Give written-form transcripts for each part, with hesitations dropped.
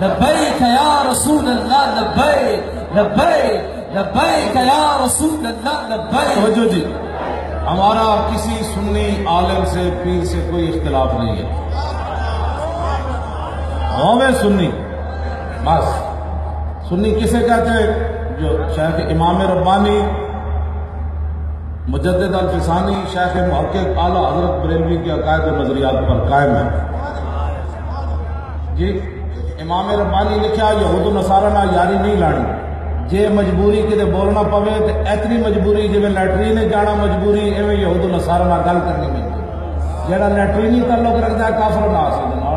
لبیک یا رسول اللہ لبیک لبیک لبیک یا رسول اللہ لبیک. توجہ جی، ہمارا کسی سنی عالم سے پیر سے کوئی اختلاف نہیں ہے. ہوئے سنی، بس سنی کسے کہتے ہیں؟ جو شیخ امام ربانی مجدد الفسانی شیخ محقق اعلیٰ حضرت بریلوی کے عقائد و نظریات پر قائم ہے. جی امام ربانی لکھا یہود و نصارہ نہ یاری نہیں لانی، جے مجبوری کدے بولنا پوے تو اتنی مجبوری جی لیٹرین جانا مجبوری، ایویں یہود و نصارہ نہ گل کرنی مجبوری. جہاں لیٹرینی تعلق رکھتا ہے کافر نہ آ سکتا،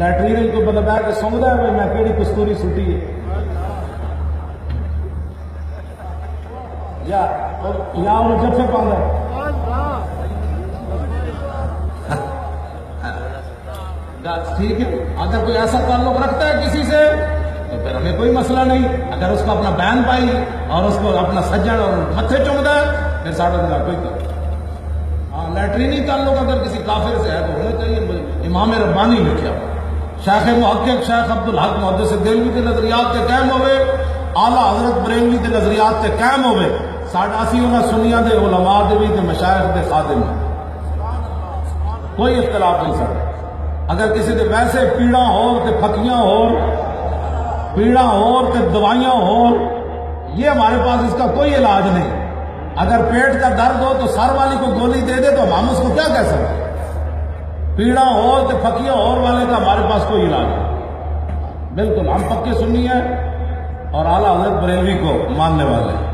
لیٹرین کو بندہ بیٹھ کے سونگتا ہے میں کہڑی کستوری سٹی ہے یا انہوں جفے پاؤں ٹھیک ہے. اگر کوئی ایسا تعلق رکھتا ہے کسی سے تو پھر ہمیں کوئی مسئلہ نہیں. اگر اس کو اپنا بہن پائی اور اس کو اپنا سجن اور متھے چومتا ہے پھر ساڑھا دلا کوئی تعلق. ہاں لیٹرینی تعلق اگر کسی کافر سے ہے تو ہونا چاہیے. امام ربانی لکھا شیخ محقق شیخ عبدالحق محدث دہلوی کے نظریات تے قائم ہوئے، اعلیٰ حضرت بریلوی کے نظریات تے قائم ہوئے. ساڈا اسی انہاں سنیاں دے علماء دے بھی تے مشائخ دے خادم کوئی اختلاف نہیں سکتا. اگر کسی دے ویسے پیڑا ہو تے پھکیاں ہو، پیڑا ہو تے دوائیاں ہو، یہ ہمارے پاس اس کا کوئی علاج نہیں. اگر پیٹ کا درد ہو تو سر والی کو گولی دے دے تو ہم اس کو کیا کہہ سکتے ہیں؟ پیڑا ہو تو پھکیاں اور والے کا ہمارے پاس کوئی علاج نہیں. بالکل ہم پکے سنی ہیں اور اعلیٰ حضرت بریلوی کو ماننے والے ہیں.